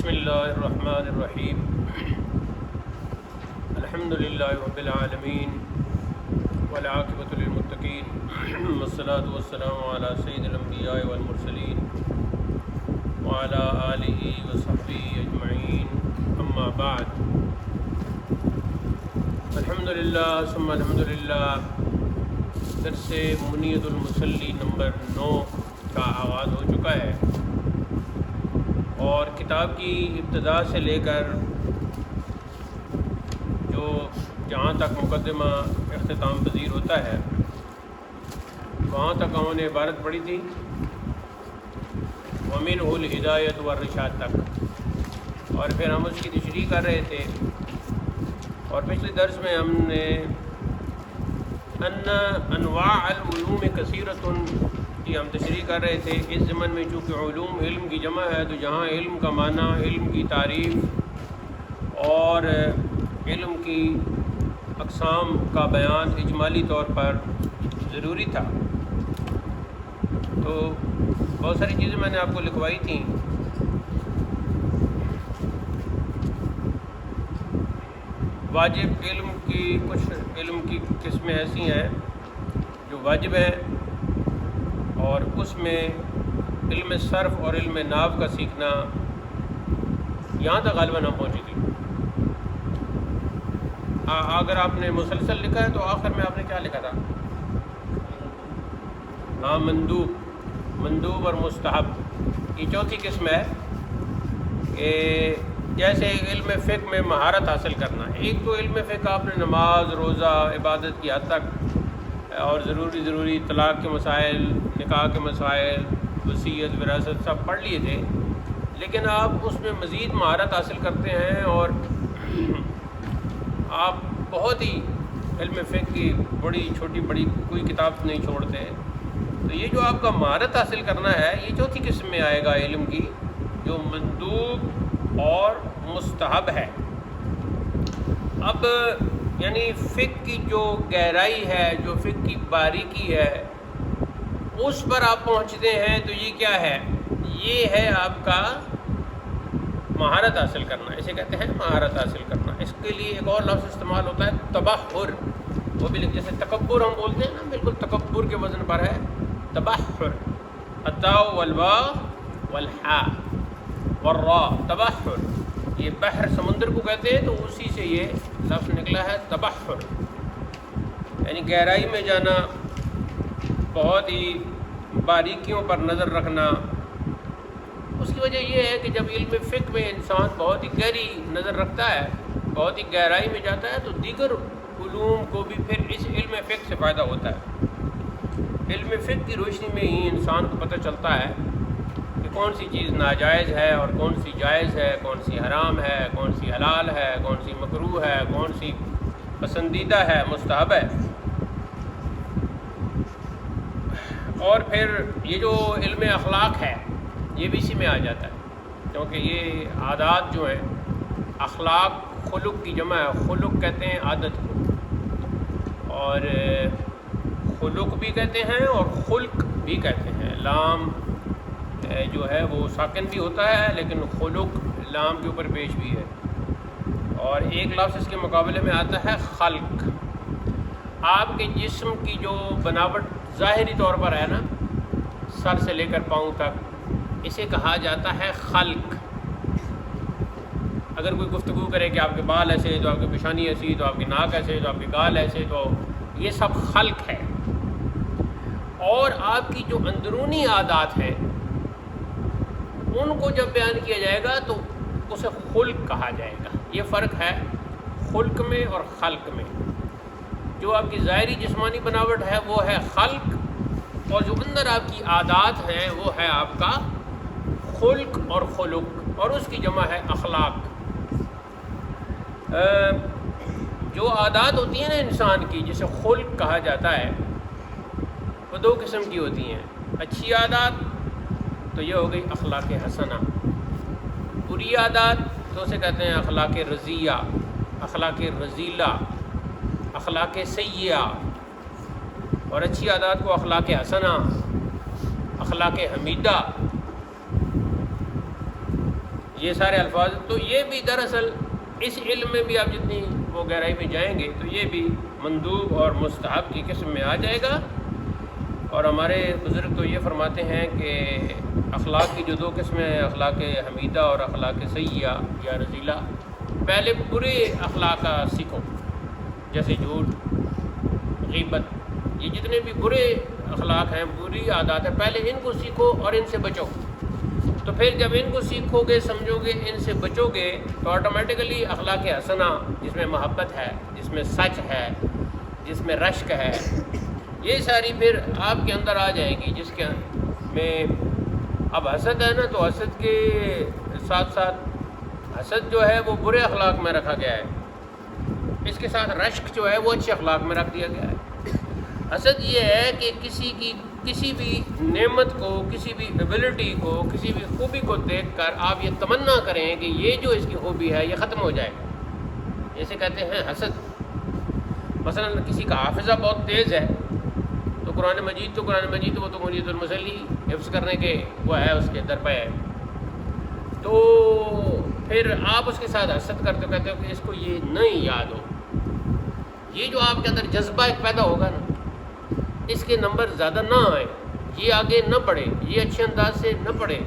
بسم اللہ الرحمن الرحیم الحمد للہ رب العالمین والعاقبۃ للمتقین والصلاۃ والسلام علی سید الانبیاء والمرسلین وعلی آلہ وصحبہ اجمعین اما بعد الحمد للہ ثم الحمد للہ درس منیت المصلی نمبر 9 کا آغاز ہو چکا ہے اور کتاب کی ابتدا سے لے کر جہاں تک مقدمہ اختتام پذیر ہوتا ہے وہاں تک ہم نے عبارت پڑھی تھی وَمِنْهُ الْهِدَایَةُ وَالرِّشَادُ تک، اور پھر ہم اس کی تشریح کر رہے تھے اور پچھلے درس میں ہم نے انواع العلوم کثیرۃ کی ہم تشریح کر رہے تھے۔ اس ضمن میں چونکہ علوم علم کی جمع ہے تو جہاں علم کا معنی، علم کی تعریف اور علم کی اقسام کا بیان اجمالی طور پر ضروری تھا، تو بہت ساری چیزیں میں نے آپ کو لکھوائی تھیں۔ واجب علم کی کچھ علم کی قسمیں ایسی ہیں جو واجب ہیں، اور اس میں علم صرف اور علم نحو کا سیکھنا یہاں تک غالباً ہم پہنچے تھے۔ اگر آپ نے مسلسل لکھا ہے تو آخر میں آپ نے کیا لکھا تھا؟ ہاں، مندوب اور مستحب، یہ چوتھی قسم ہے کہ جیسے علم فقہ میں مہارت حاصل کرنا۔ ایک تو علم فقہ آپ نے نماز، روزہ، عبادت کی حد تک اور ضروری طلاق کے مسائل، نکاح کے مسائل، وصیت، وراثت سب پڑھ لیے تھے، لیکن آپ اس میں مزید مہارت حاصل کرتے ہیں اور آپ بہت ہی علم فقہ کی بڑی چھوٹی بڑی کوئی کتاب نہیں چھوڑتے، تو یہ جو آپ کا مہارت حاصل کرنا ہے یہ چوتھی قسم میں آئے گا علم کی، جو مندوب اور مستحب ہے۔ اب یعنی فقہ کی جو گہرائی ہے، جو فقہ کی باریکی ہے، اس پر آپ پہنچتے ہیں تو یہ کیا ہے؟ یہ ہے آپ کا مہارت حاصل کرنا، اسے کہتے ہیں مہارت حاصل کرنا۔ اس کے لیے ایک اور لفظ استعمال ہوتا ہے تبحر، وہ بھی جیسے تکبر ہم بولتے ہیں نا، بالکل تکبر کے وزن پر ہے تبحر، التاء والواو والحاء والراء، تبحر، یہ بحر سمندر کو کہتے ہیں، تو اسی سے یہ لفظ نکلا ہے تبحر، یعنی گہرائی میں جانا، بہت ہی باریکیوں پر نظر رکھنا۔ اس کی وجہ یہ ہے کہ جب علم فقہ میں انسان بہت ہی گہری نظر رکھتا ہے، بہت ہی گہرائی میں جاتا ہے، تو دیگر علوم کو بھی پھر اس علم فقہ سے فائدہ ہوتا ہے۔ علم فقہ کی روشنی میں ہی انسان کو پتہ چلتا ہے کہ کون سی چیز ناجائز ہے اور کون سی جائز ہے، کون سی حرام ہے، کون سی حلال ہے، کون سی مکروہ ہے، کون سی پسندیدہ ہے، مستحب ہے۔ اور پھر یہ جو علم اخلاق ہے یہ بھی اسی میں آ جاتا ہے، کیونکہ یہ عادات جو ہیں، اخلاق خلق کی جمع ہے، خلق کہتے ہیں عادت کو، اور خلق بھی کہتے ہیں اور خلق بھی کہتے ہیں۔ لام جو ہے وہ ساکن بھی ہوتا ہے، لیکن خلق لام کے اوپر پیش بھی ہے، اور ایک لفظ اس کے مقابلے میں آتا ہے خلق۔ آپ کے جسم کی جو بناوٹ ظاہری طور پر ہے نا، سر سے لے کر پاؤں تک، اسے کہا جاتا ہے خلق۔ اگر کوئی گفتگو کرے کہ آپ کے بال ایسے تو آپ کی پیشانی ایسی، تو آپ کی ناک ایسے تو آپ کے گال ایسے، تو یہ سب خلق ہے۔ اور آپ کی جو اندرونی عادات ہیں ان کو جب بیان کیا جائے گا تو اسے خلق کہا جائے گا۔ یہ فرق ہے خلق میں اور خلق میں۔ جو آپ کی ظاہری جسمانی بناوٹ ہے وہ ہے خلق، اور جو اندر آپ کی عادات ہیں وہ ہے آپ کا خلق اور خلق، اور اس کی جمع ہے اخلاق۔ جو عادات ہوتی ہیں نا انسان کی، جسے خلق کہا جاتا ہے، وہ دو قسم کی ہوتی ہیں۔ اچھی عادات تو یہ ہو گئی اخلاق حسنہ، بری عادات تو اسے کہتے ہیں اخلاق رضیہ، اخلاق رذیلہ، اخلاق سیئہ، اور اچھی عادات کو اخلاق حسنہ، اخلاق حمیدہ، یہ سارے الفاظ، تو یہ بھی دراصل اس علم میں بھی آپ جتنی وہ گہرائی میں جائیں گے تو یہ بھی مندوب اور مستحب کی قسم میں آ جائے گا۔ اور ہمارے بزرگ تو یہ فرماتے ہیں کہ اخلاق کی جو دو قسمیں ہیں، اخلاق حمیدہ اور اخلاق سیئہ یا رذیلہ، پہلے برے اخلاق کا سیکھو، جیسے جھوٹ، غیبت، یہ جتنے بھی برے اخلاق ہیں، بری عادات ہیں، پہلے ان کو سیکھو اور ان سے بچو۔ تو پھر جب ان کو سیکھو گے، سمجھو گے، ان سے بچو گے تو آٹومیٹیکلی اخلاق حسنہ، جس میں محبت ہے، جس میں سچ ہے، جس میں رشک ہے، یہ ساری پھر آپ کے اندر آ جائے گی، جس کے میں اب حسد ہے نا، تو حسد کے ساتھ ساتھ حسد جو ہے وہ برے اخلاق میں رکھا گیا ہے، اس کے ساتھ رشک جو ہے وہ اچھے اخلاق میں رکھ دیا گیا ہے۔ حسد یہ ہے کہ کسی بھی نعمت کو، کسی بھی ایبلٹی کو، کسی بھی خوبی کو دیکھ کر آپ یہ تمنا کریں کہ یہ جو اس کی خوبی ہے یہ ختم ہو جائے، جیسے کہتے ہیں حسد۔ مثلا کسی کا حافظہ بہت تیز ہے تو قرآن مجید وہ تو مرید المصلی حفظ کرنے کے وہ ہے، اس کے درپے ہے، تو پھر آپ اس کے ساتھ حسد کرتے کہتے ہو کہ اس کو یہ نہیں یاد ہو۔ یہ جو آپ کے اندر جذبہ ایک پیدا ہوگا نا، اس کے نمبر زیادہ نہ آئیں، یہ آگے نہ بڑھے، یہ اچھے انداز سے نہ پڑھے،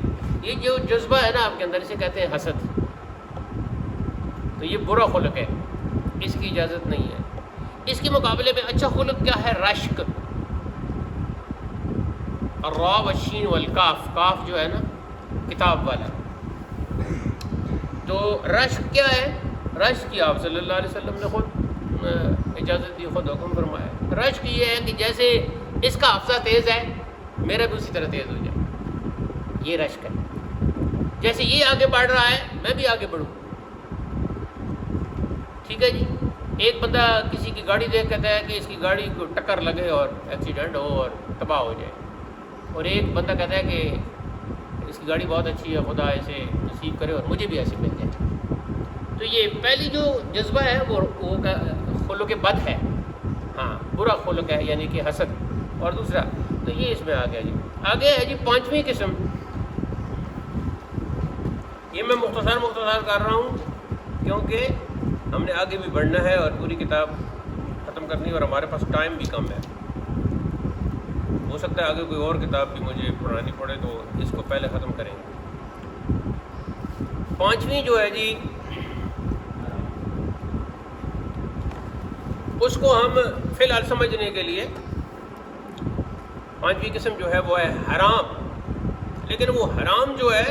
یہ جو جذبہ ہے نا آپ کے اندر، اسے کہتے ہیں حسد۔ تو یہ برا خلق ہے، اس کی اجازت نہیں ہے۔ اس کے مقابلے میں اچھا خلق کیا ہے؟ رشک، الراء والشین والکاف، کاف جو ہے نا کتاب والا۔ تو رشک کیا ہے؟ رشک کی آپ صلی اللہ علیہ وسلم نے خود اجازت دی، خود حکم فرمایا۔ رشک یہ ہے کہ جیسے اس کا حافظہ تیز ہے، میرا بھی اسی طرح تیز ہو جائے، یہ رشک ہے۔ جیسے یہ آگے بڑھ رہا ہے میں بھی آگے بڑھوں، ٹھیک ہے جی۔ ایک بندہ کسی کی گاڑی دیکھ کہتا ہے کہ اس کی گاڑی کو ٹکر لگے اور ایکسیڈنٹ ہو اور تباہ ہو جائے، اور ایک بندہ کہتا ہے کہ اس کی گاڑی بہت اچھی ہے، خدا اسے نصیب کرے اور مجھے بھی ایسے مل جائے۔ تو یہ پہلی جو جذبہ ہے وہ خلق بد ہے، ہاں برا خلق ہے، یعنی کہ حسد۔ اور دوسرا تو یہ اس میں آ گیا جی۔ آگے ہے جی پانچویں قسم، یہ میں مختصر کر رہا ہوں کیونکہ ہم نے آگے بھی بڑھنا ہے اور پوری کتاب ختم کرنی ہے اور ہمارے پاس ٹائم بھی کم ہے۔ ہو سکتا ہے آگے کوئی اور کتاب بھی مجھے پڑھانی پڑے تو اس کو پہلے ختم کریں گے۔ پانچویں جو ہے جی، اس کو ہم فی الحال سمجھنے کے لیے، پانچویں قسم جو ہے وہ ہے حرام۔ لیکن وہ حرام جو ہے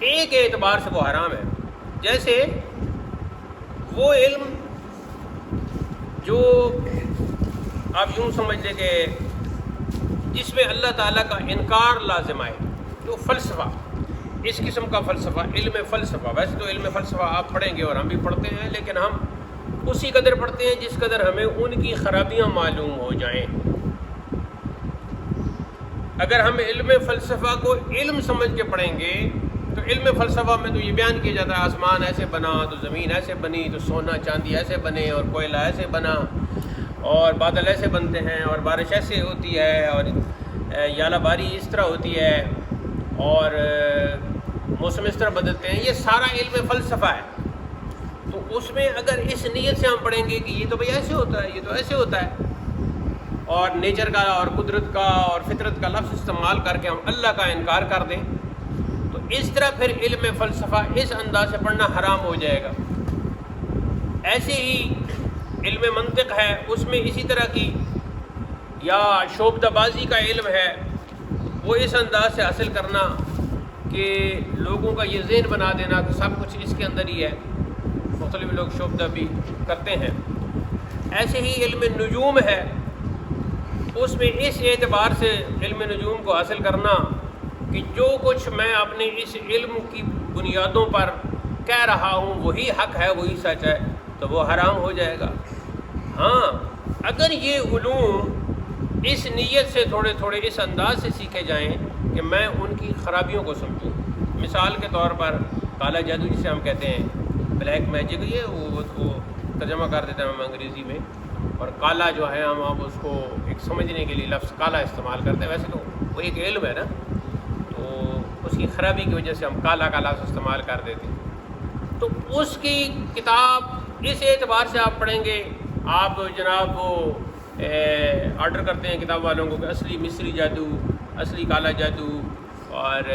ایک اعتبار سے وہ حرام ہے، جیسے وہ علم جو آپ یوں سمجھ لیں کہ جس میں اللہ تعالیٰ کا انکار لازم آئے، جو فلسفہ، اس قسم کا فلسفہ، علم فلسفہ۔ ویسے تو علم فلسفہ آپ پڑھیں گے اور ہم بھی پڑھتے ہیں، لیکن ہم اسی قدر پڑھتے ہیں جس قدر ہمیں ان کی خرابیاں معلوم ہو جائیں۔ اگر ہم علم فلسفہ کو علم سمجھ کے پڑھیں گے تو علم فلسفہ میں تو یہ بیان کیا جاتا ہے آسمان ایسے بنا تو زمین ایسے بنی، تو سونا چاندی ایسے بنے اور کوئلہ ایسے بنا اور بادل ایسے بنتے ہیں اور بارش ایسے ہوتی ہے اور یالہ باری اس طرح ہوتی ہے اور موسم اس طرح بدلتے ہیں۔ یہ سارا علم فلسفہ ہے۔ تو اس میں اگر اس نیت سے ہم پڑھیں گے کہ یہ تو بھئی ایسے ہوتا ہے، یہ تو ایسے ہوتا ہے، اور نیچر کا اور قدرت کا اور فطرت کا لفظ استعمال کر کے ہم اللہ کا انکار کر دیں، تو اس طرح پھر علم فلسفہ اس انداز سے پڑھنا حرام ہو جائے گا۔ ایسے ہی علم منطق ہے، اس میں اسی طرح کی یا شعبدہ بازی کا علم ہے، وہ اس انداز سے حاصل کرنا کہ لوگوں کا یہ ذہن بنا دینا کہ سب کچھ اس کے اندر ہی ہے، مختلف لوگ شعبدہ بھی کرتے ہیں۔ ایسے ہی علم نجوم ہے، اس میں اس اعتبار سے علم نجوم کو حاصل کرنا کہ جو کچھ میں اپنے اس علم کی بنیادوں پر کہہ رہا ہوں وہی حق ہے، وہی سچ ہے، تو وہ حرام ہو جائے گا۔ ہاں اگر یہ علوم اس نیت سے تھوڑے تھوڑے اس انداز سے سیکھے جائیں کہ میں ان کی خرابیوں کو سمجھوں، مثال کے طور پر کالا جادو جسے ہم کہتے ہیں، بلیک میجک، یہ وہ ترجمہ کر دیتے ہیں ہم انگریزی میں، اور کالا جو ہے ہم اس کو ایک سمجھنے کے لیے لفظ کالا استعمال کرتے ہیں، ویسے تو وہ ایک علم ہے نا، تو اس کی خرابی کی وجہ سے ہم کالا کا لفظ استعمال کر دیتے ہیں۔ تو اس کی کتاب اس اعتبار سے آپ پڑھیں گے، آپ جناب وہ آرڈر کرتے ہیں کتاب والوں کو کہ اصلی مصری جادو، اصلی کالا جادو اور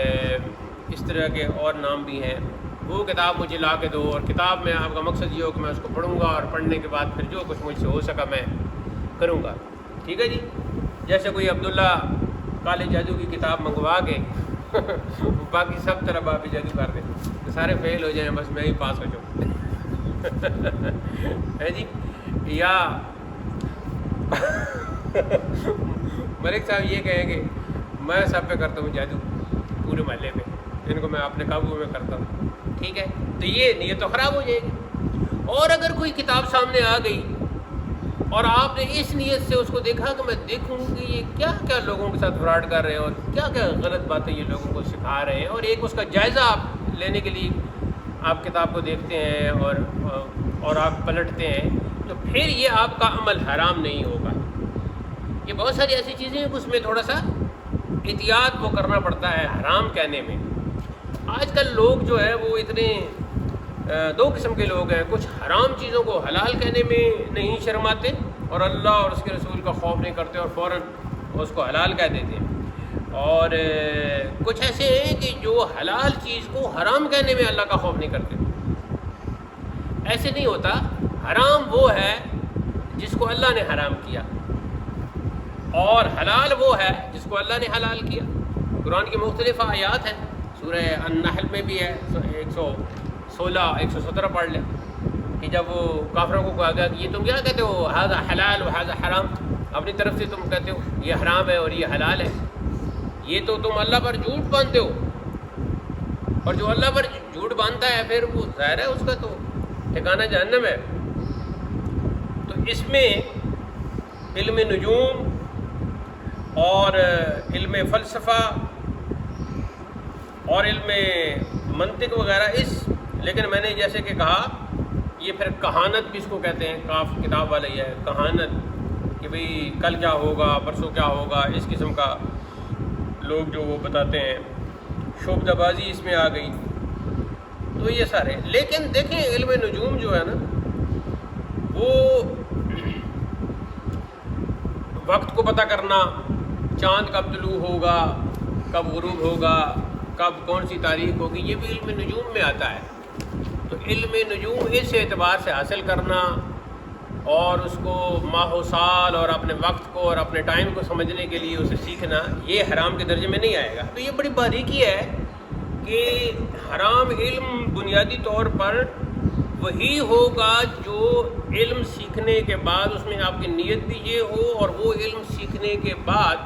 اس طرح کے اور نام بھی ہیں، وہ کتاب مجھے لا کے دو، اور کتاب میں آپ کا مقصد یہ ہو کہ میں اس کو پڑھوں گا اور پڑھنے کے بعد پھر جو کچھ مجھ سے ہو سکا میں کروں گا، ٹھیک ہے جی۔ جیسے کوئی عبداللہ کالے جادو کی کتاب منگوا کے باقی سب طرح بابی جادو کر دیں تو سارے فیل ہو جائیں، بس میں ہی پاس ہو جاؤں ہے جی۔ یا ملک صاحب یہ کہیں گے میں سب پہ کرتا ہوں جادو پورے محلے میں، ان کو میں اپنے قابو میں کرتا ہوں، ٹھیک ہے، تو یہ نیت تو خراب ہو جائے گی۔ اور اگر کوئی کتاب سامنے آ گئی اور آپ نے اس نیت سے اس کو دیکھا کہ میں دیکھوں کہ یہ کیا کیا لوگوں کے ساتھ فراڈ کر رہے ہیں اور کیا کیا غلط باتیں یہ لوگوں کو سکھا رہے ہیں، اور ایک اس کا جائزہ آپ لینے کے لیے آپ کتاب کو دیکھتے ہیں اور آپ پلٹتے ہیں، تو پھر یہ آپ کا عمل حرام نہیں ہوگا۔ یہ بہت ساری ایسی چیزیں ہیں کہ اس میں تھوڑا سا احتیاط وہ کرنا پڑتا ہے حرام کہنے میں۔ آج کل لوگ جو ہے وہ اتنے دو قسم کے لوگ ہیں، کچھ حرام چیزوں کو حلال کہنے میں نہیں شرماتے اور اللہ اور اس کے رسول کا خوف نہیں کرتے اور فوراً اس کو حلال کہہ دیتے ہیں، اور کچھ ایسے ہیں کہ جو حلال چیز کو حرام کہنے میں اللہ کا خوف نہیں کرتے۔ ایسے نہیں ہوتا، حرام وہ ہے جس کو اللہ نے حرام کیا، اور حلال وہ ہے جس کو اللہ نے حلال کیا۔ قرآن کی مختلف آیات ہیں، سورہ النحل میں بھی ہے 116 117 پڑھ لیں کہ جب وہ کافروں کو کہا گیا کہ یہ تم کیا کہتے ہو، ھذا حلال و ھذا حرام، اپنی طرف سے تم کہتے ہو یہ حرام ہے اور یہ حلال ہے، یہ تو تم اللہ پر جھوٹ باندھتے ہو، اور جو اللہ پر جھوٹ باندھتا ہے پھر وہ ظاہر ہے اس کا تو ٹھکانہ جہنم ہے۔ تو اس میں علم نجوم اور علم فلسفہ اور علم منطق وغیرہ لیکن میں نے جیسے کہ کہا یہ پھر کہانت بھی اس کو کہتے ہیں، کاف کتاب والا یہ ہے کہانت، کہ بھئی کل کیا ہوگا، پرسوں کیا ہوگا، اس قسم کا لوگ جو وہ بتاتے ہیں، شعبدہ بازی اس میں آ گئی، تو یہ سارے۔ لیکن دیکھیں علم نجوم جو ہے نا وہ وقت کو پتہ کرنا، چاند کب طلوع ہوگا، کب غروب ہوگا، کب کون سی تاریخ ہوگی، یہ بھی علم نجوم میں آتا ہے۔ تو علم نجوم اس اعتبار سے حاصل کرنا اور اس کو ماہ و سال اور اپنے وقت کو اور اپنے ٹائم کو سمجھنے کے لیے اسے سیکھنا، یہ حرام کے درجے میں نہیں آئے گا۔ تو یہ بڑی باریکی ہے کہ حرام علم بنیادی طور پر وہی ہوگا جو علم سیکھنے کے بعد اس میں آپ کی نیت بھی یہ ہو، اور وہ علم سیکھنے کے بعد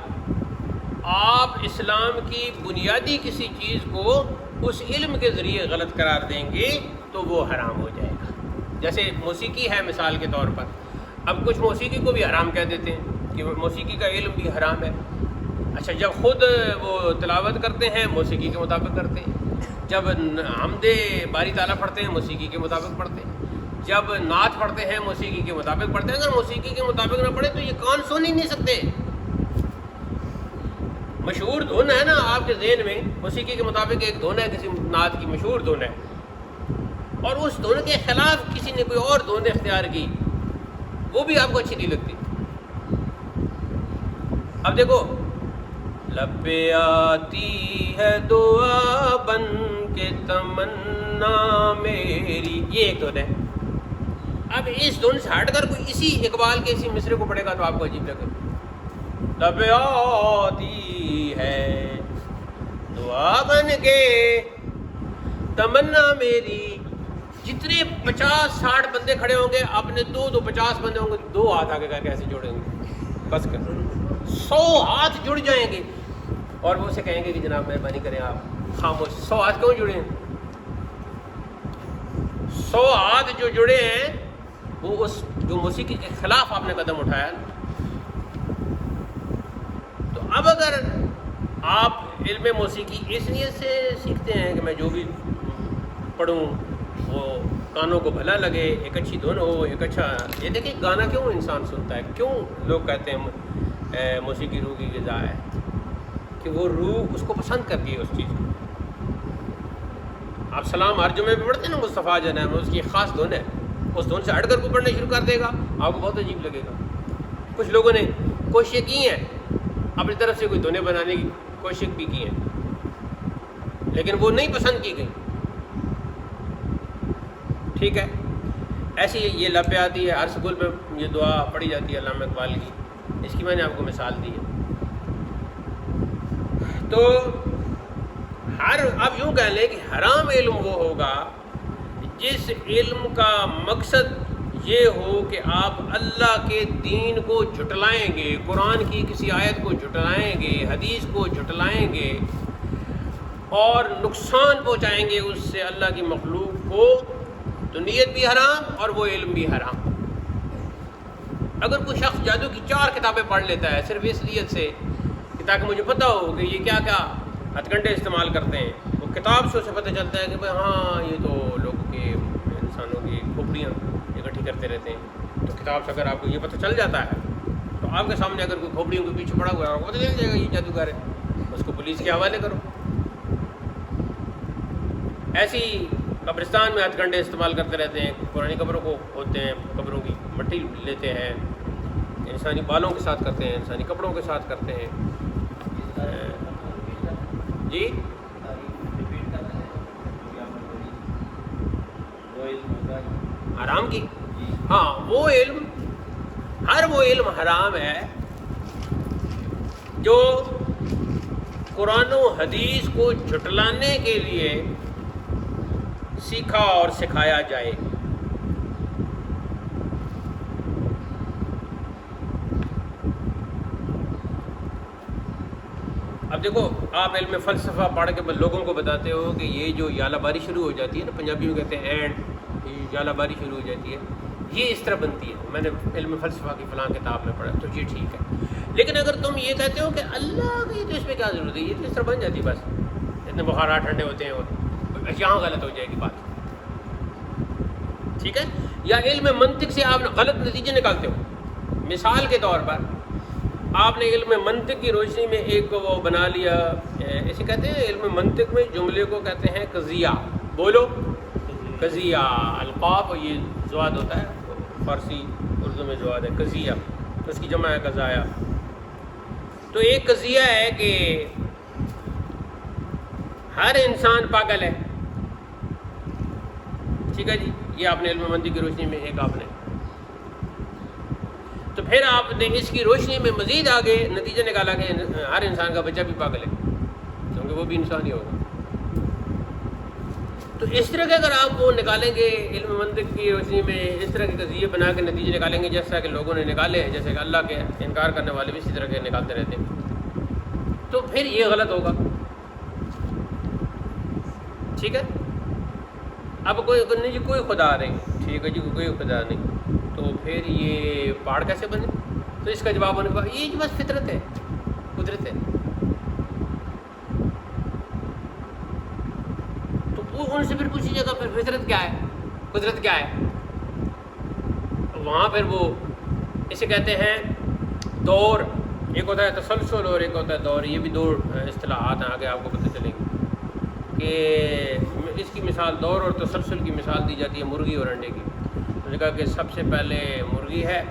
آپ اسلام کی بنیادی کسی چیز کو اس علم کے ذریعے غلط قرار دیں گے تو وہ حرام ہو جائے گا۔ جیسے موسیقی ہے مثال کے طور پر، اب کچھ موسیقی کو بھی حرام کہہ دیتے ہیں کہ موسیقی کا علم بھی حرام ہے۔ اچھا، جب خود وہ تلاوت کرتے ہیں موسیقی کے مطابق کرتے ہیں، جب حمد باری تعالیٰ پڑھتے ہیں موسیقی کے مطابق پڑھتے ہیں، جب نعت پڑھتے ہیں موسیقی کے مطابق پڑھتے ہیں۔ اگر موسیقی کے مطابق نہ پڑھے تو یہ کان سن ہی نہیں سکتے۔ مشہور دھن ہے نا آپ کے ذہن میں، موسیقی کے مطابق ایک دھن ہے کسی نعت کی، مشہور دھن ہے، اور اس دھن کے خلاف کسی نے کوئی اور دھن اختیار کی، وہ بھی آپ کو اچھی نہیں لگتی۔ اب دیکھو، لب پہ آتی ہے دعا بن کے تمنا میری، یہ ایک دھن ہے۔ اب اس دھن سے ہٹ کر کوئی اسی اقبال کے اسی مصرے کو پڑھے گا تو آپ کو عجیب لگے۔ لب آتی ہے دعا بن کے تمنا میری، جتنے 50-60 بندے کھڑے ہوں گے، اپنے 50 بندے ہوں گے، 2 ہاتھ آگے کر کے ایسے جوڑیں گے، بس کر 100 ہاتھ جڑ جائیں گے، اور وہ اسے کہیں گے کہ جناب مہربانی کریں آپ خاموش۔ 100 ہاتھ کیوں جڑے ہیں؟ 100 ہاتھ جو جڑے ہیں وہ اس جو موسیقی کے خلاف آپ نے قدم اٹھایا۔ تو اب اگر آپ علم موسیقی اس نیت سے سیکھتے ہیں کہ میں جو بھی پڑھوں وہ کانوں کو بھلا لگے، ایک اچھی دھن ہو، ایک اچھا، یہ دیکھیں گانا کیوں انسان سنتا ہے، کیوں لوگ کہتے ہیں موسیقی روح کی غذا ہے، کہ وہ روح اس کو پسند کرتی ہے اس چیز کو۔ آپ سلام ہر جمعے پہ پڑھتے ہیں نا مصطفیٰ جو ہے اس کی خاص دھن ہے، اس دھن سے ہٹ کر کو پڑھنا شروع کر دے گا آپ کو بہت عجیب لگے گا۔ کچھ لوگوں نے کوششیں کی ہیں اپنی طرف سے کوئی دھنیں بنانے کی کوشش بھی کی ہیں، لیکن وہ نہیں پسند کی گئی، ٹھیک ہے۔ ایسی یہ لب پہ آتی ہے، ہر سکول میں یہ دعا پڑھی جاتی ہے علامہ اقبال کی، اس کی میں نے آپ کو مثال دی ہے۔ تو آپ یوں کہہ لیں کہ حرام علم وہ ہوگا جس علم کا مقصد یہ ہو کہ آپ اللہ کے دین کو جھٹلائیں گے، قرآن کی کسی آیت کو جھٹلائیں گے، حدیث کو جھٹلائیں گے اور نقصان پہنچائیں گے اس سے اللہ کی مخلوق کو، تو نیت بھی حرام اور وہ علم بھی حرام۔ اگر کوئی شخص جادو کی 4 کتابیں پڑھ لیتا ہے صرف اس نیت سے کہ تاکہ مجھے پتہ ہو کہ یہ کیا کیا ہتھ کنڈے استعمال کرتے ہیں، وہ کتاب سے اسے پتہ چلتا ہے کہ بھائی ہاں یہ تو لوگوں کے انسانوں کی کھوپڑیاں اکٹھی کرتے رہتے ہیں، تو کتاب سے اگر آپ کو یہ پتہ چل جاتا ہے تو آپ کے سامنے اگر کوئی کھوپڑیوں کے پیچھے پڑا ہوا ہے آپ کو پتہ چل جائے گا یہ جادوگر ہے، اس کو پولیس کے حوالے کرو۔ ایسی قبرستان میں ہتھ کنڈے استعمال کرتے رہتے ہیں، پرانی قبروں کو کھودتے ہیں، قبروں کی مٹی لیتے ہیں، انسانی بالوں کے ساتھ کرتے ہیں، انسانی کپڑوں کے ساتھ کرتے ہیں۔ جی حرام کی، ہاں وہ علم، ہر وہ علم حرام ہے جو قرآن و حدیث کو جھٹلانے کے لیے سیکھا اور سکھایا جائے۔ اب دیکھو آپ علم فلسفہ پڑھ کے لوگوں کو بتاتے ہو کہ یہ جو یالہ باری شروع ہو جاتی ہے نا، پنجابی میں کہتے ہیں اینڈ، یہ یالہ باری شروع ہو جاتی ہے، یہ اس طرح بنتی ہے، میں نے علم فلسفہ کی فلاں کتاب میں پڑھا، تو یہ ٹھیک ہے۔ لیکن اگر تم یہ کہتے ہو کہ اللہ کی تو اس میں کیا ضرورت ہے، یہ تو اس طرح بن جاتی ہے، بس اتنے بخارات ٹھنڈے ہوتے ہیں، اور یہاں غلط ہو جائے گی بات، ٹھیک ہے۔ یا علم منطق سے آپ غلط نتیجے نکالتے ہو، مثال کے طور پر آپ نے علم منطق کی روشنی میں ایک وہ بنا لیا، اسے کہتے ہیں علم منطق میں جملے کو کہتے ہیں قضیہ، بولو قضیہ، القاف یہ زواد ہوتا ہے، فارسی اردو میں زواد ہے، قضیہ، تو اس کی جمع ہے قضایا۔ تو ایک قضیہ ہے کہ ہر انسان پاگل ہے، ٹھیک ہے جی، یہ آپ نے علم منطق کی روشنی میں ایک آپ نے، تو پھر آپ نے اس کی روشنی میں مزید آگے نتیجہ نکالا کہ ہر انسان کا بچہ بھی پاگل ہے، کیونکہ وہ بھی انسان ہی ہوگا۔ تو اس طرح کے اگر آپ وہ نکالیں گے علم منطق کی روشنی میں، اس طرح کے قضیے بنا کے نتیجے نکالیں گے جیسا کہ لوگوں نے نکالے ہیں، جیسے کہ اللہ کے انکار کرنے والے بھی اسی طرح کے نکالتے رہتے ہیں، تو پھر یہ غلط ہوگا، ٹھیک ہے۔ اب کوئی نہیں جی کوئی خدا نہیں، ٹھیک ہے جی کوئی خدا نہیں، تو پھر یہ پہاڑ کیسے بنے؟ تو اس کا جواب ہونے کا یہ بس فطرت ہے، قدرت ہے۔ تو ان سے پھر پوچھیے گا پھر فطرت کیا ہے، قدرت کیا ہے؟ وہاں پھر وہ اسے کہتے ہیں دور، ایک ہوتا ہے تسلسل اور ایک ہوتا ہے دور، یہ بھی 2 اصطلاحات ہیں، آگے آپ کو پتہ چلیں گے کہ اس کی مثال دور اور تسلسل کی مثال دی جاتی ہے مرغی اور انڈے کی۔ تو نے کہا کہ سب سے پہلے مرغی ہے،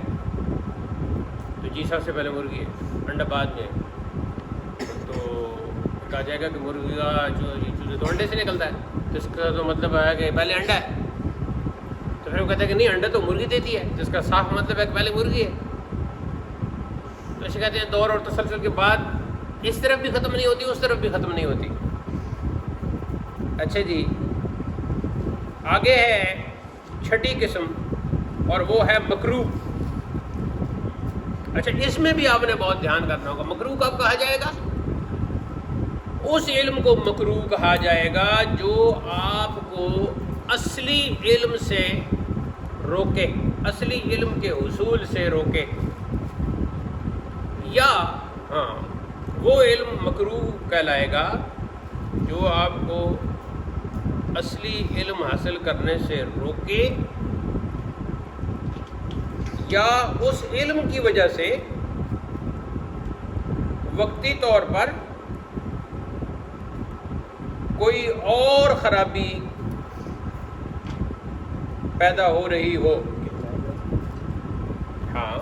تو جی سب سے پہلے مرغی ہے، انڈا بعد میں، تو کہا جائے گا کہ مرغی کا جو تو انڈے سے نکلتا ہے، تو اس کا تو مطلب ہے کہ پہلے انڈا ہے، تو پھر وہ کہتا ہے کہ نہیں انڈا تو مرغی دیتی ہے، جس کا صاف مطلب ہے کہ پہلے مرغی ہے۔ تو اسے کہتے ہیں دور اور تسلسل کے بعد اس طرف بھی ختم نہیں ہوتی، اس طرف بھی ختم نہیں ہوتی۔ اچھا جی، آگے ہے 6ٹھی قسم اور وہ ہے مکروہ۔ اچھا اس میں بھی آپ نے بہت دھیان کرنا ہوگا، مکروہ کب کہا جائے گا؟ اس علم کو مکروہ کہا جائے گا جو آپ کو اصلی علم سے روکے، اصلی علم کے حصول سے روکے، یا ہاں وہ علم مکروہ کہلائے گا جو آپ کو اصلی علم حاصل کرنے سے روکے، یا اس علم کی وجہ سے وقتی طور پر کوئی اور خرابی پیدا ہو رہی ہو. ہاں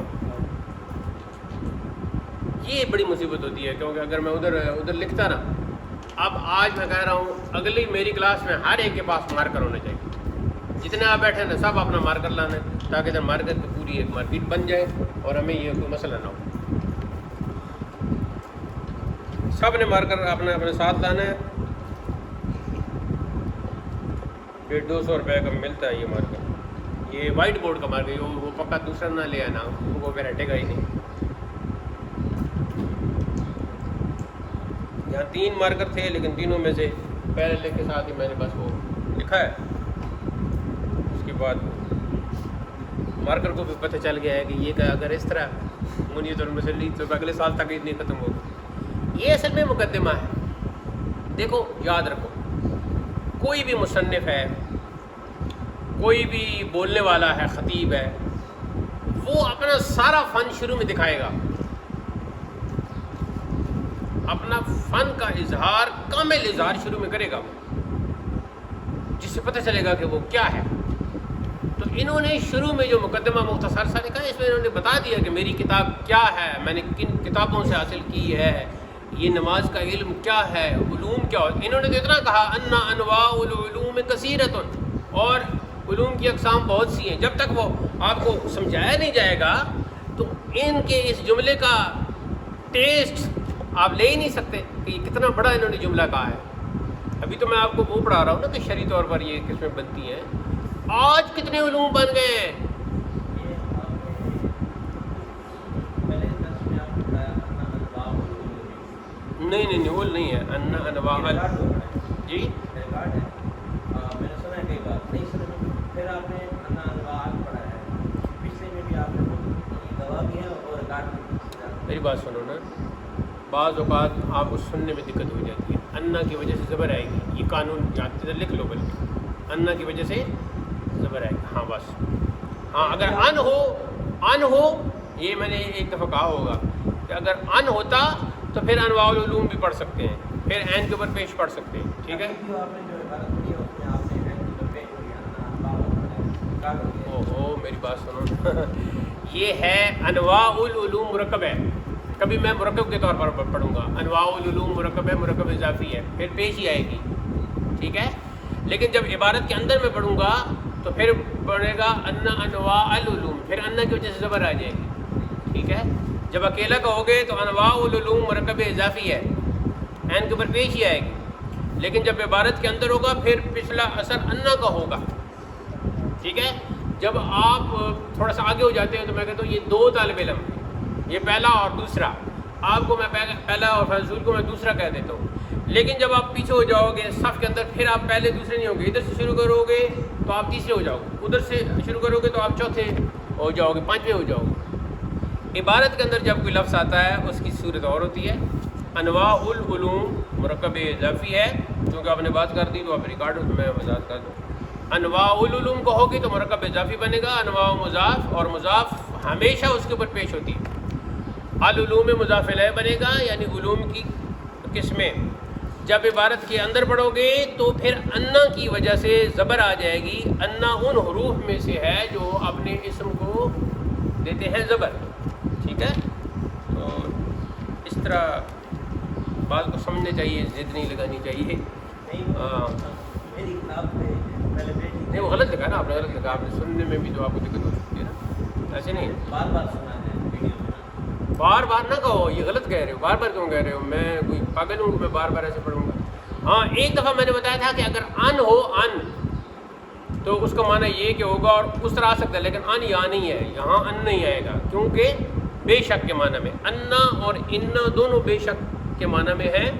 یہ بڑی مصیبت ہوتی ہے، کیونکہ اگر میں ادھر لکھتا نا، اب آج میں کہہ رہا ہوں اگلی میری کلاس میں ہر ایک کے پاس مارکر ہونا چاہیے، جتنے آپ بیٹھے نا سب اپنا مارکر لانا ہے، تاکہ ادھر مارکر کی پوری ایک مارکیٹ بن جائے اور ہمیں یہ کوئی مسئلہ نہ ہو. سب نے مارکر اپنے ساتھ لانا ہے. 150 روپے کا ملتا ہے یہ مارکر، یہ وائٹ بورڈ کا مارکر، وہ پکا دوسرا نہ لے آنا، وہ پھر ہٹے گا ہی نہیں. یہاں 3 مارکر تھے، لیکن تینوں میں سے پہلے کے ساتھ ہی میں نے بس وہ لکھا ہے. اس کے بعد مارکر کو بھی پتہ چل گیا ہے کہ یہ کہ اگر اس طرح منیت المسلی تو اگلے سال تک اتنی ختم ہوگی. یہ اصل میں مقدمہ ہے. دیکھو یاد رکھو، کوئی بھی مصنف ہے، کوئی بھی بولنے والا ہے، خطیب ہے، وہ اپنا سارا فن شروع میں دکھائے گا، اپنا فن کا اظہار، کامل اظہار شروع میں کرے گا، جس سے پتہ چلے گا کہ وہ کیا ہے. تو انہوں نے شروع میں جو مقدمہ مختصر سا لکھا ہے، اس میں انہوں نے بتا دیا کہ میری کتاب کیا ہے، میں نے کن کتابوں سے حاصل کی ہے، یہ نماز کا علم کیا ہے، علوم کیا ہو. انہوں نے تو اتنا کہا ان انواع العلوم کثیرۃ، اور علوم کی اقسام بہت سی ہیں. جب تک وہ آپ کو سمجھایا نہیں جائے گا تو ان کے اس جملے کا ٹیسٹ آپ لے ہی نہیں سکتے کہ یہ کتنا بڑا انہوں نے جملہ کہا ہے. ابھی تو میں آپ کو وہ پڑھا رہا ہوں نا کہ شرعی طور پر یہ قسمیں بنتی ہیں. آج کتنے علوم بن گئے ہیں. نہیں وہ نہیں ہے ان انواع جی میری بات سنو نا، بعض اوقات آپ کو سننے میں دقت ہو جاتی ہے. انا کی وجہ سے زبر آئے گی، یہ قانون جانتے لکھ لو، بلکہ انا کی وجہ سے زبر آئے گی. ہاں بس، ہاں اگر ان ہو یہ میں نے ایک دفعہ کہا ہوگا کہ اگر ان ہوتا تو پھر انواع العلوم بھی پڑھ سکتے ہیں، پھر عین کے اوپر پیش پڑھ سکتے ہیں. ٹھیک ہے. اوہو میری بات سنو یہ ہے انواع العلوم مرکب ہے. کبھی میں مرکب کے طور پر پڑھوں گا، انواع العلوم مرکب ہے، مرکب اضافی ہے، پھر پیش ہی آئے گی. ٹھیک ہے. لیکن جب عبارت کے اندر میں پڑھوں گا تو پھر پڑھے گا ان انواع العلوم، پھر ان کی وجہ سے زبر آ جائے گی. ٹھیک ہے. جب اکیلا کہو گے تو انواع العلوم مرکب اضافی ہے، عین کے اوپر پیش ہی آئے گی. لیکن جب عبارت کے اندر ہوگا پھر پچھلا اثر انا کا ہوگا. ٹھیک ہے. جب آپ تھوڑا سا آگے ہو جاتے ہیں تو میں کہتا ہوں یہ 2 طالب علم، یہ پہلا اور دوسرا، آپ کو میں پہلا اور فضول کو میں دوسرا کہہ دیتا ہوں. لیکن جب آپ پیچھے ہو جاؤ گے صف کے اندر، پھر آپ پہلے دوسرے نہیں ہوں گے. ادھر سے شروع کرو گے تو آپ تیسرے ہو جاؤ گے، ادھر سے شروع کرو گے تو آپ چوتھے ہو جاؤ گے، 5ویں ہو جاؤ گے. عبارت کے اندر جب کوئی لفظ آتا ہے اس کی صورت اور ہوتی ہے. انواع العلوم مرکب اضافی ہے، کیونکہ آپ نے بات کر دی تو آپ ریکارڈ میں وضاحت کر دوں. انواع العلوم کو ہوگی تو مرکب اضافی بنے گا. انواع مضاف، اور مضاف ہمیشہ اس کے اوپر پیش ہوتی ہے. العلوم مضاف الیہ بنے گا، یعنی علوم کی قسمیں. جب عبارت کے اندر پڑھو گے تو پھر انا کی وجہ سے زبر آ جائے گی. انا ان حروف میں سے ہے جو اپنے اسم کو دیتے ہیں زبر. ٹھیک ہے. تو اس طرح بات کو سمجھنے چاہیے، ضد نہیں لگانی چاہیے. نہیں وہ غلط لکھا نا آپ نے، غلط لکھا آپ نے. سننے میں بھی جو آپ کو دقت ہو سکتی ہے نا، ایسے نہیں ہے. بار بار نہ کہو، یہ غلط کہہ رہے ہو. بار بار کیوں کہہ رہے ہو؟ میں کوئی پاگل ہوں کہ میں بار بار ایسے پڑھوں گا؟ ہاں ایک دفعہ میں نے بتایا تھا کہ اگر ان ہو ان تو اس کا معنی یہ کہ ہوگا اور اس طرح آ سکتا ہے، لیکن ان یہاں نہیں ہے، یہاں ان نہیں آئے گا، کیونکہ بے شک کے معنی میں. انا اور انا دونوں بے شک کے معنی میں ہیں،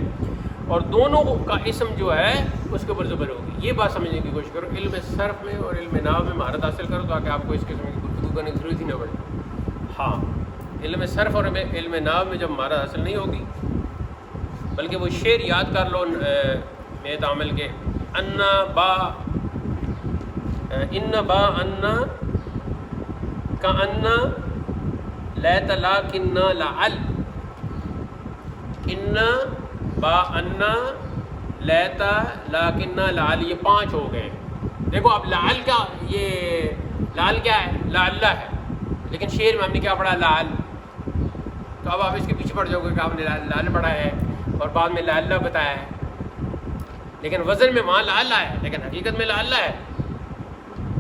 اور دونوں کا اسم جو ہے اس کے اوپر زبر ہوگی. یہ بات سمجھنے کی کوشش کرو. علم صرف میں اور علم نحو میں مہارت حاصل کرو تاکہ آپ کو اس قسم کی گفتگو کرنے کی ضرورت ہی نہ پڑے. ہاں علم صرف اور علم نحو میں جب مہارت حاصل نہیں ہوگی، بلکہ وہ شعر یاد کر لو میت عامل کے، ان با کا انا لیت لاکن لعل، ان با انا لیتا لاکن لعل، یہ 5 ہو گئے. دیکھو اب لعل کا یہ لعل کیا ہے؟ لعلہ ہے، لیکن شعر میں ہم نے کیا پڑھا؟ لعل. تو اب آپ اس کے پیچھے پڑ جاؤ گے کہ آپ نے لعل پڑھا ہے اور بعد میں لعلہ بتایا ہے، لیکن وزن میں وہاں لعلہ ہے لیکن حقیقت میں لعلہ ہے.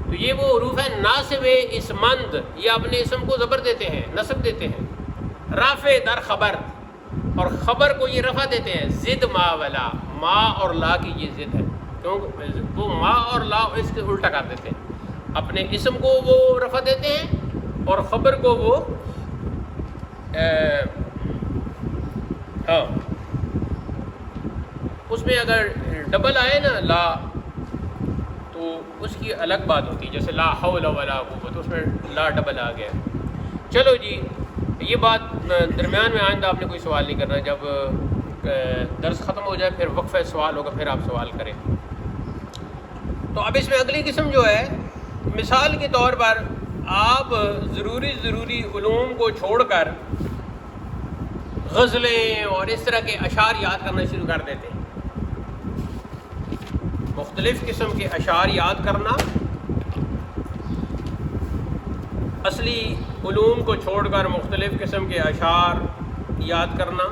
تو یہ وہ حروف ہے ناصب اسمند، یہ اپنے اسم کو زبر دیتے ہیں، نصب دیتے ہیں. رافع در خبر، اور خبر کو یہ رفع دیتے ہیں. زد ما ولا، ما اور لا کی یہ ضد ہے، کیونکہ وہ ما اور لا اس کے الٹا کر دیتے ہیں. اپنے اسم کو وہ رفع دیتے ہیں اور خبر کو وہ ہاں اس میں اگر ڈبل آئے نا لا تو اس کی الگ بات ہوتی ہے، جیسے لا حول ولا قوت، اس میں لا ڈبل آ گیا. چلو جی، یہ بات درمیان میں آئندہ آپ نے کوئی سوال نہیں کرنا، جب درس ختم ہو جائے پھر وقفہ سوال ہوگا، پھر آپ سوال کریں. تو اب اس میں اگلی قسم جو ہے، مثال کے طور پر آپ ضروری علوم کو چھوڑ کر غزلیں اور اس طرح کے اشعار یاد کرنا شروع کر دیتے ہیں. مختلف قسم کے اشعار یاد کرنا، اصلی علوم کو چھوڑ کر مختلف قسم کے اشعار یاد کرنا،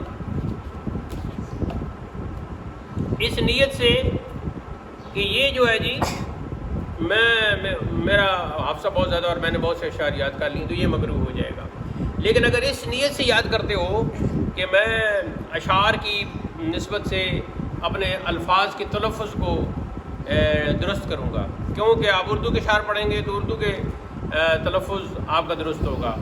اس نیت سے کہ یہ جو ہے جی میرا حافظہ بہت زیادہ اور میں نے بہت سے اشعار یاد کر لیے تو یہ مکروہ ہو جائے گا. لیکن اگر اس نیت سے یاد کرتے ہو کہ میں اشعار کی نسبت سے اپنے الفاظ کے تلفظ کو درست کروں گا، کیونکہ آپ اردو کے اشعار پڑھیں گے تو اردو کے تلفظ آپ کا درست ہوگا.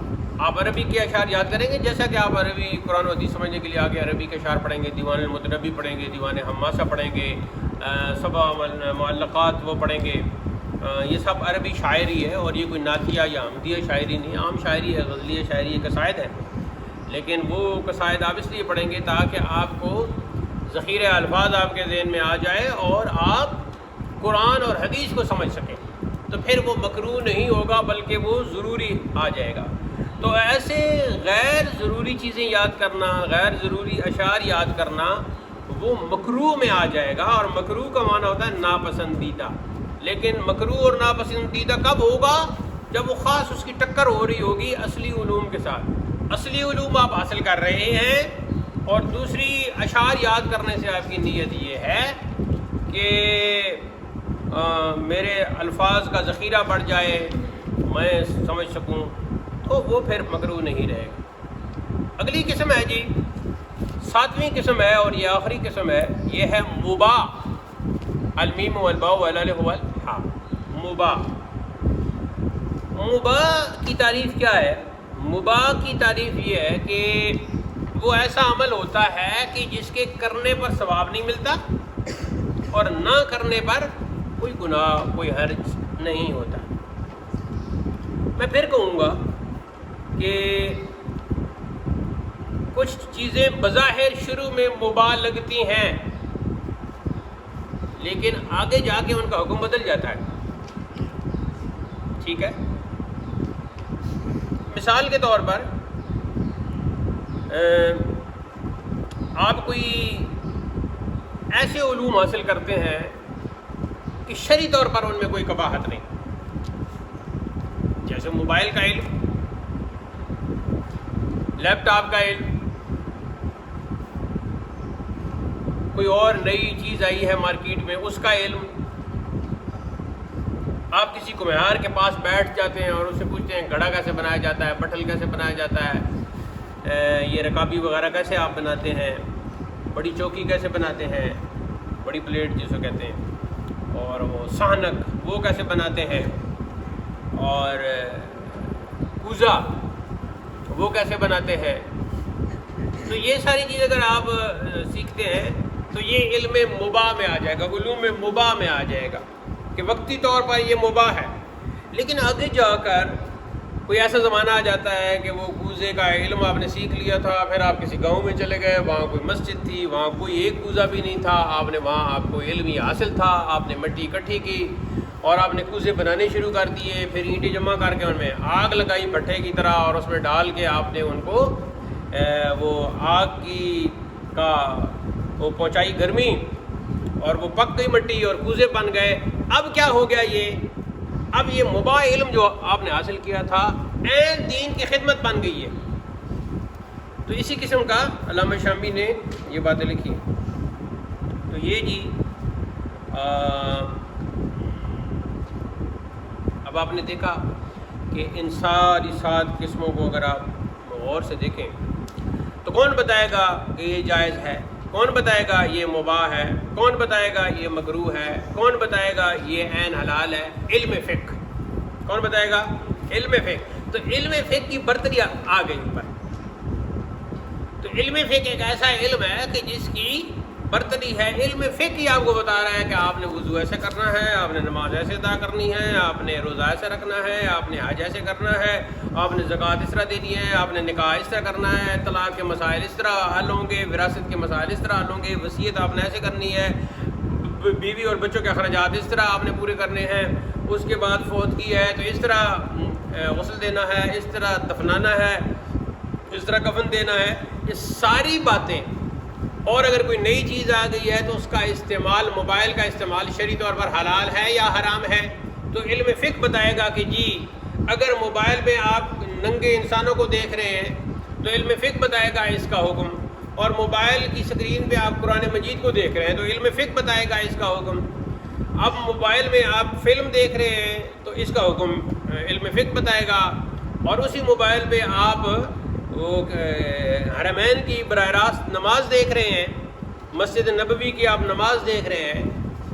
آپ عربی کے اشعار یاد کریں گے، جیسا کہ آپ عربی قرآن و حدیث سمجھنے کے لیے آگے عربی کے اشعار پڑھیں گے، دیوان المتنبی پڑھیں گے، دیوان حماسہ پڑھیں گے، سبع معلقات وہ پڑھیں گے. یہ سب عربی شاعری ہے اور یہ کوئی نعتیہ یا حمدیہ شاعری نہیں، عام شاعری ہے، غزلیہ شاعری ہے، قصائد ہے. لیکن وہ قصائد آپ اس لیے پڑھیں گے تاکہ آپ کو ذخیرہ الفاظ آپ کے ذہن میں آ جائے اور آپ قرآن اور حدیث کو سمجھ سکیں. تو پھر وہ مکروہ نہیں ہوگا بلکہ وہ ضروری آ جائے گا. تو ایسے غیر ضروری چیزیں یاد کرنا، غیر ضروری اشعار یاد کرنا وہ مکروہ میں آ جائے گا، اور مکروہ کا معنی ہوتا ہے ناپسندیدہ. لیکن مکروہ اور ناپسندیدہ کب ہوگا؟ جب وہ خاص اس کی ٹکر ہو رہی ہوگی اصلی علوم کے ساتھ. اصلی علوم آپ حاصل کر رہے ہیں اور دوسری اشعار یاد کرنے سے آپ کی نیت یہ ہے کہ میرے الفاظ کا ذخیرہ بڑھ جائے، میں سمجھ سکوں، تو وہ پھر مکروہ نہیں رہے گا. اگلی قسم ہے جی، 7ویں قسم ہے اور یہ آخری قسم ہے، یہ ہے مباح. المیم والباء والالف والحاء. مباح. مباح کی تعریف کیا ہے؟ مباح کی تعریف یہ ہے کہ وہ ایسا عمل ہوتا ہے کہ جس کے کرنے پر ثواب نہیں ملتا اور نہ کرنے پر کوئی گناہ، کوئی حرج نہیں ہوتا. میں پھر کہوں گا کہ کچھ چیزیں بظاہر شروع میں مباح لگتی ہیں لیکن آگے جا کے ان کا حکم بدل جاتا ہے. ٹھیک ہے، مثال کے طور پر آپ کوئی ایسے علوم حاصل کرتے ہیں کہ شرعی طور پر ان میں کوئی قباحت نہیں، جیسے موبائل کا علم، لیپ ٹاپ کا علم، کوئی اور نئی چیز آئی ہے مارکیٹ میں اس کا علم. آپ کسی کمیار کے پاس بیٹھ جاتے ہیں اور اس سے پوچھتے ہیں گھڑا کیسے بنایا جاتا ہے، پٹل کیسے بنایا جاتا ہے، یہ رکابی وغیرہ کیسے آپ بناتے ہیں، بڑی چوکی کیسے بناتے ہیں، بڑی پلیٹ جس کو کہتے ہیں، اور وہ سہنک وہ کیسے بناتے ہیں، اور کوزہ وہ کیسے بناتے ہیں. تو یہ ساری چیزیں اگر آپ سیکھتے ہیں تو یہ علم مباح میں آ جائے گا، علوم مباح میں آ جائے گا کہ وقتی طور پر یہ مباح ہے. لیکن آگے جا کر کوئی ایسا زمانہ آ جاتا ہے کہ وہ کوزے کا علم آپ نے سیکھ لیا تھا، پھر آپ کسی گاؤں میں چلے گئے، وہاں کوئی مسجد تھی، وہاں کوئی ایک کوزہ بھی نہیں تھا، آپ نے وہاں آپ کو علم ہی حاصل تھا، آپ نے مٹی اکٹھی کی اور آپ نے کوزے بنانے شروع کر دیے، پھر اینٹیں جمع کر کے ان میں آگ لگائی بھٹے کی طرح اور اس میں ڈال کے آپ نے ان کو وہ آگ کی کا وہ پہنچائی گرمی اور وہ پک گئی مٹی اور کوزے بن گئے. اب کیا ہو گیا اب یہ مباح علم جو آپ نے حاصل کیا تھا عین دین کی خدمت بن گئی ہے. تو اسی قسم کا علامہ شامی نے یہ باتیں لکھی. تو یہ جی اب آپ نے دیکھا کہ ان ساری 7 قسموں کو اگر آپ غور سے دیکھیں تو کون بتائے گا کہ یہ جائز ہے, کون بتائے گا یہ مباح ہے, کون بتائے گا یہ مکروہ ہے, کون بتائے گا یہ عین حلال ہے؟ علم فقہ. کون بتائے گا؟ علم فقہ. تو علم فقہ کی برتری آ گئی اوپر. تو علم فقہ ایک ایسا علم ہے کہ جس کی برتری ہے. علم فقہ ہی آپ کو بتا رہا ہے کہ آپ نے وضو ایسے کرنا ہے, آپ نے نماز ایسے ادا کرنی ہے, آپ نے روزہ ایسے رکھنا ہے, آپ نے حج ایسے کرنا ہے, آپ نے زکوٰۃ اس طرح دینی ہے, آپ نے نکاح اس طرح کرنا ہے, طلاق کے مسائل اس طرح حل ہوں گے, وراثت کے مسائل اس طرح حل ہوں گے, وصیت آپ نے ایسے کرنی ہے, بیوی اور بچوں کے اخراجات اس طرح آپ نے پورے کرنے ہیں, اس کے بعد فوت کی ہے تو اس طرح غسل دینا ہے, اس طرح دفنانا ہے, اس طرح کفن دینا ہے. یہ ساری باتیں. اور اگر کوئی نئی چیز آ گئی ہے تو اس کا استعمال, موبائل کا استعمال شرعی طور پر حلال ہے یا حرام ہے. تو علم فقہ بتائے گا کہ جی اگر موبائل میں آپ ننگے انسانوں کو دیکھ رہے ہیں تو علم فقہ بتائے گا اس کا حکم, اور موبائل کی اسکرین پہ آپ قرآن مجید کو دیکھ رہے ہیں تو علم فقہ بتائے گا اس کا حکم. اب موبائل میں آپ فلم دیکھ رہے ہیں تو اس کا حکم علم فقہ بتائے گا. اور اسی موبائل پہ آپ وہ حرمین کی براہ راست نماز دیکھ رہے ہیں, مسجد نبوی کی آپ نماز دیکھ رہے ہیں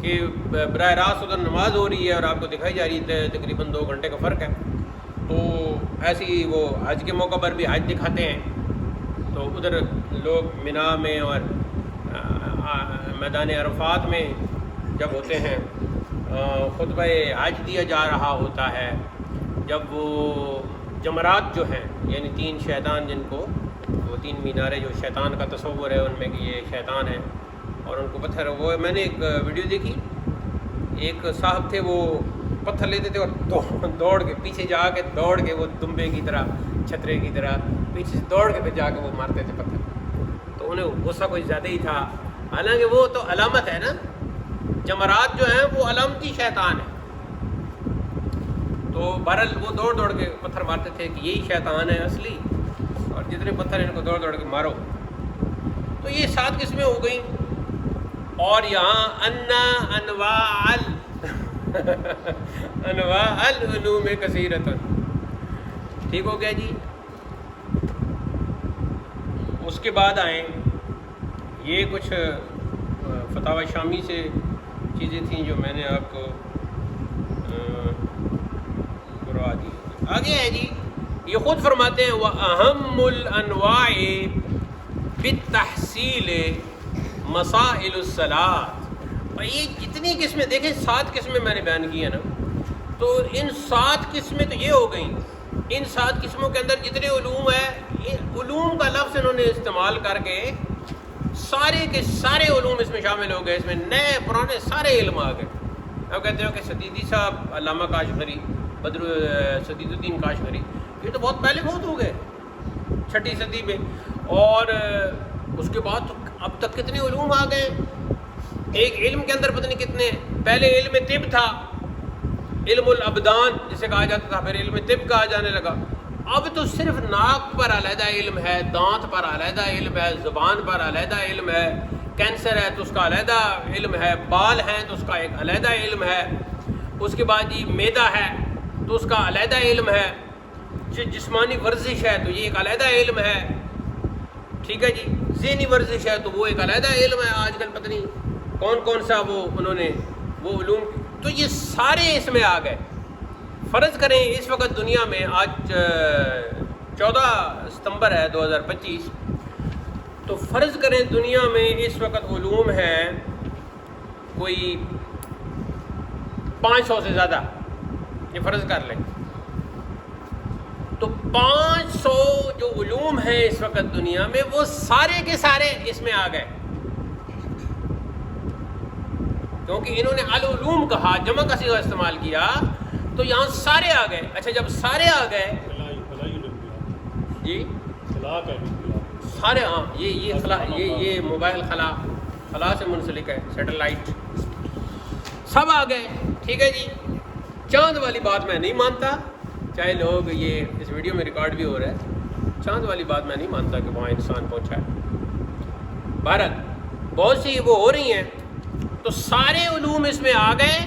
کہ براہ راست ادھر نماز ہو رہی ہے اور آپ کو دکھائی جا رہی ہے, تقریباً 2 گھنٹے کا فرق ہے. تو ایسی وہ حج کے موقع پر بھی حج دکھاتے ہیں. تو ادھر لوگ منا میں اور میدان عرفات میں جب ہوتے ہیں خطبہ حج دیا جا رہا ہوتا ہے, جب وہ جمرات جو ہیں یعنی 3 شیطان جن کو وہ 3 میناریں جو شیطان کا تصور ہے ان میں کہ یہ شیطان ہے اور ان کو پتھر, وہ میں نے ایک ویڈیو دیکھی, ایک صاحب تھے وہ پتھر لیتے تھے اور دوڑ کے پیچھے جا کے دوڑ کے وہ دمبے کی طرح چھترے کی طرح پیچھے سے دوڑ کے پھر جا کے وہ مارتے تھے پتھر. تو انہیں غصہ کچھ زیادہ ہی تھا, حالانکہ وہ تو علامت ہے نا, جمرات جو ہیں وہ علامتی شیطان ہے. تو بہرحال وہ دوڑ دوڑ کے پتھر مارتے تھے کہ یہی شیطان ہے اصلی, اور جتنے پتھر ان کو دوڑ دوڑ کے مارو. تو یہ 7 قسمیں ہو گئیں. اور یہاں انواع العلوم کثیرۃ, ٹھیک ہو گیا جی. اس کے بعد آئیں یہ کچھ فتاوی شامی سے چیزیں تھیں جو میں نے آپ کو کروا دی. آگے ہے جی, یہ خود فرماتے ہیں وَأَهَمُّ الْأَنْوَاعِ بِالتَّحْصِيلِ مَسَائِلُ الصَّلَاةِ. اور یہ جتنی قسمیں دیکھیں 7 قسمیں میں نے بیان کی ہیں نا, تو ان 7 قسمیں تو یہ ہو گئیں. ان 7 قسموں کے اندر جتنے علوم ہیں, علوم کا لفظ انہوں نے استعمال کر کے سارے کے سارے علوم اس میں شامل ہو گئے. اس میں نئے پرانے سارے علم آ گئے. اب کہتے ہو کہ سدیدی صاحب علامہ کاشغری بدر سدید الدین کاشغری, یہ تو بہت پہلے بہت ہو گئے 6ٹھی صدی میں, اور اس کے بعد تو اب تک کتنے علوم آ گئے. ایک علم کے اندر پتہ نہیں کتنے, پہلے علم طب تھا, علم الابدان جسے کہا جاتا تھا, پھر علم طب کہا جانے لگا. اب تو صرف ناک پر علیحدہ علم ہے, دانت پر علیحدہ علم ہے, زبان پر علیحدہ علم ہے, کینسر ہے تو اس کا علیحدہ علم ہے, بال ہیں تو اس کا ایک علیحدہ علم ہے, اس کے بعد جی معدہ ہے تو اس کا علیحدہ علم ہے, جسمانی ورزش ہے تو یہ ایک علیحدہ علم ہے, ٹھیک ہے جی, ذہنی ورزش ہے تو وہ ایک علیحدہ علم ہے. آج کل پتہ نہیں کون کون سا وہ انہوں نے وہ علوم, تو یہ سارے اس میں آ گئے. فرض کریں اس وقت دنیا میں آج 14 ستمبر ہے 2025, تو فرض کریں دنیا میں اس وقت علوم ہیں کوئی 500 سے زیادہ, یہ فرض کر لیں. تو 500 جو علوم ہیں اس وقت دنیا میں وہ سارے کے سارے اس میں آ گئے, کیونکہ انہوں نے العلوم کہا, جمع کا صیغہ استعمال کیا, تو یہاں سارے آ گئے. اچھا جب سارے آ گئے جی سارے, ہاں یہ خلا, یہ موبائل خلا سے منسلک ہے, سیٹلائٹ سب آ گئے. ٹھیک ہے جی. چاند والی بات میں نہیں مانتا, چاہے لوگ یہ اس ویڈیو میں ریکارڈ بھی ہو رہا ہے, چاند والی بات میں نہیں مانتا کہ وہاں انسان پہنچا ہے. بہرحال بہت سی وہ ہو رہی ہیں, تو سارے علوم اس میں آ گئے.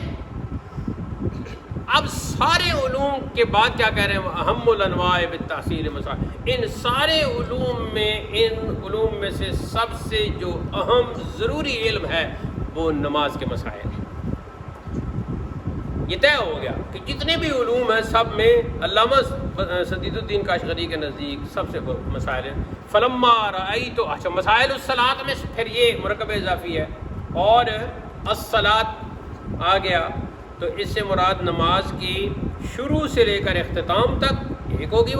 اب سارے علوم کے بعد کیا کہہ رہے ہیں, اہم الانواع بالتحصیل مسائل. ان سارے علوم میں سے سب سے جو اہم ضروری علم ہے وہ نماز کے مسائل ہیں. یہ طے ہو گیا کہ جتنے بھی علوم ہیں سب میں علامہ سدید الدین کاشغری کے نزدیک سب سے مسائل ہیں. فلما رأیت, اچھا مسائل الصلاۃ میں پھر یہ مرکب اضافی ہے, اور الصلاۃ آ گیا تو اس سے مراد نماز کی شروع سے لے کر اختتام تک ایک ہوگی بات.